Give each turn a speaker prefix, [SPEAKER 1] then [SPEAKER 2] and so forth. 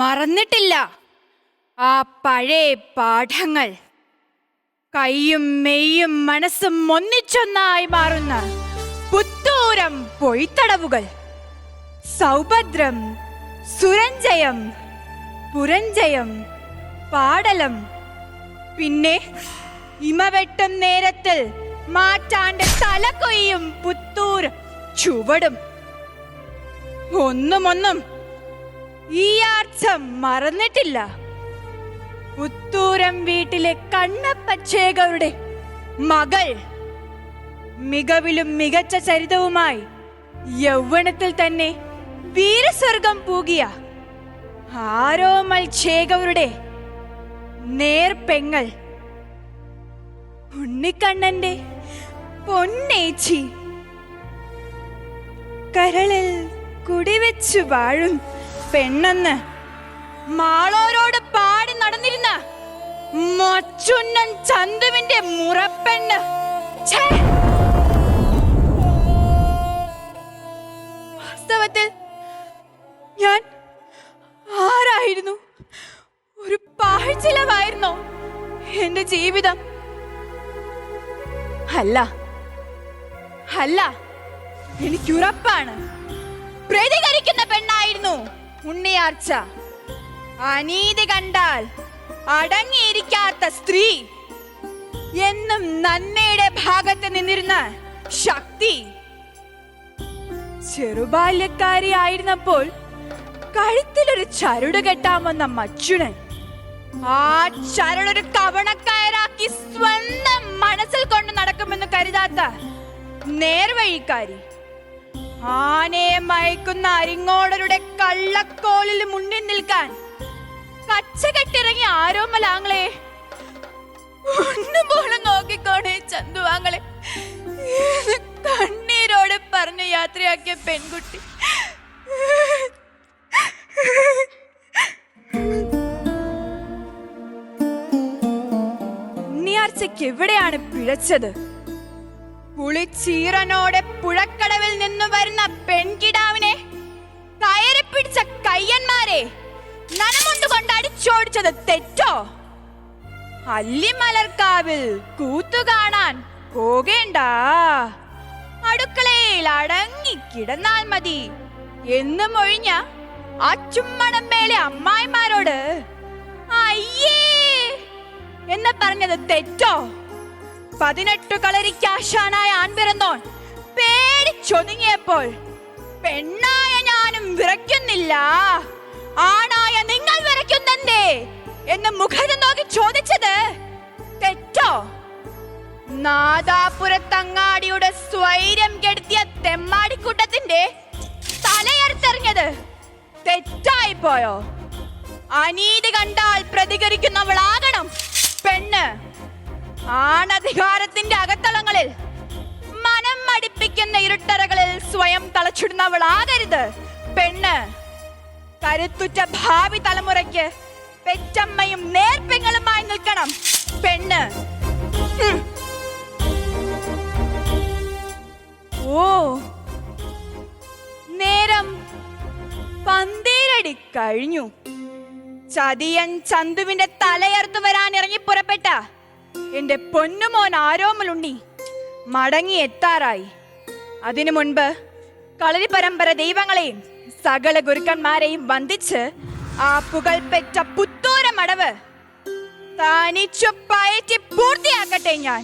[SPEAKER 1] മറന്നിട്ടില്ല ആ പഴയ പാഠങ്ങൾ. കൈയും മെയ്യും മനസ്സും ഒന്നിച്ചൊന്നായി മാറുന്ന പുത്തൂരം പൊയ്ത്തടവുകൾ. സൗഭദ്രം, സുരഞ്ജയം, പുരഞ്ജയം, പാടലം, പിന്നെ ഇമവെട്ടും നേരത്തിൽ മാറ്റാണ്ട് തലകൊയ്യും പുത്തൂർ ചുവടും. ഒന്നും ഈ ആഴ്ച മറന്നിട്ടില്ല. പുത്തൂരം വീട്ടിലെ കണ്ണപ്പച്ചേകരുടെ മകൾ മികവിലും മികച്ച ചരിതവുമായി യൗവനത്തിൽ തന്നെ വീരസ്വർഗം പൂകിയ ആരോമൽ ചേകവരുടെ നേർപെങ്ങൾ ഉണ്ണിക്കണ്ണന്റെ പൊന്നേച്ചി. കരളിൽ കുടിവെച്ചു വാഴും പെണ്ണെന്ന് മാളോരോട് പാടി നടന്നിരുന്ന മച്ചുണ്ണൻ ചന്തുവിന്റെ മുറപ്പെണ്ണ്. വാസ്തവത്തിൽ ഞാൻ ആരായിരുന്നു? ഒരു പാഴ്ചിലവായിരുന്നോ എന്റെ ജീവിതം? അല്ല, എനിക്കുറപ്പാണ്, പ്രതികരിക്കുന്ന പെണ്ണായിരുന്നു ഉണ്ണിയാർച്ച. അനീതി കണ്ടാൽ അടങ്ങിയിരിക്കാത്ത സ്ത്രീ, എന്നും നന്മയുടെ ഭാഗത്ത് നിന്നിരുന്ന ശക്തി. ചെറുബാല്യക്കാരി ആയിരുന്നപ്പോൾ കഴുത്തിലൊരു ചരട് കെട്ടാമെന്ന മച്ചുണൻ ആ ചരടൊരു കവണക്കയറാക്കി സ്വന്തം മനസ്സിൽ കൊണ്ട് നടക്കുമെന്ന് കരുതാത്ത നേർവഴിക്കാരി. ആനയെ മയക്കുന്ന അരിങ്ങോടരുടെ കള്ളക്കോലിൽ മുന്നിൽ നിൽക്കാൻ കച്ചകെട്ടിറങ്ങി ആരോമലാങ്ങളെ ഒന്നുപോലും നോക്കിക്കോണേ ചന്തുവാങ്ങളെ കണ്ണീരോടെ പറഞ്ഞ് യാത്രയാക്കിയ പെൺകുട്ടി. ഉണ്ണിയാർച്ചയ്ക്ക് എവിടെയാണ് പിഴച്ചത്? പുളിച്ചീറനോടെ പുഴക്കടവിൽ നിന്നു വരുന്ന പെൺകിടാവിനെ കയറി പിടിച്ച കയ്യന്മാരെ നനമുണ്ടുകൊണ്ട് അടിച്ചോടിച്ചത് തെറ്റോ? അല്ലിമലർക്കാവിൽ കൂത്തു കാണാൻ പോകേണ്ട, അടുക്കളയിൽ അടങ്ങി കിടന്നാൽ മതി എന്ന് മൊഴിഞ്ഞ ആ ചുമ്മണം മേലെ അമ്മായിമാരോട് അയ്യേ എന്ന് പറഞ്ഞത് തെറ്റോ? 18 കളരിക്കാശാനായ ആൺപിറന്നോൻ പേടിച്ചൊതുങ്ങിയപ്പോൾ പെണ്ണായ ഞാനും വിറയ്ക്കുന്നില്ല, ആണായ നിങ്ങൾ വിറയ്ക്കുന്നെന്തേ എന്ന് മുഖത്ത് നോക്കി ചോദിച്ചത് തെറ്റോ? നാദാപുരത്തങ്ങാടിയുടെ സ്വൈര്യം കെടുത്തിയ തെമ്മാടിക്കൂട്ടത്തിന്റെ തലയർത്തെറിഞ്ഞത് തെറ്റായി പോയോ? അനീതി കണ്ടാൽ പ്രതികരിക്കുന്നവളാകണം പെണ്ണ്. ആണധികാരത്തിന്റെ അകത്തളങ്ങളിൽ മനം മടിപ്പിക്കുന്ന ഇരുട്ടറകളിൽ സ്വയം തളച്ചിടുന്നവളാകരുത് പെണ്ണ്. കരുത്തുറ്റ ഭാവി തലമുറയ്ക്ക് പെറ്റമ്മയും നേർപ്പെങ്ങളുമായി നിൽക്കണം പെണ്ണ്. ഓ, നേരം 12 കഴിഞ്ഞു. ചതിയൻ ചന്തുവിന്റെ തലയർത്തു വരാൻ ഇറങ്ങി പുറപ്പെട്ട എന്റെ പൊന്നുമോൻ ആരോമലുണ്ണി മടങ്ങി എത്താറായി. അതിനു മുൻപ് കളരി പരമ്പര ദൈവങ്ങളെയും സകല ഗുരുക്കന്മാരെയും വന്ദിച്ച് ആ പുകൾപെറ്റ പുത്തൂര മടവ് തനിച്ചു പയറ്റി പൂർത്തിയാക്കട്ടെ ഞാൻ.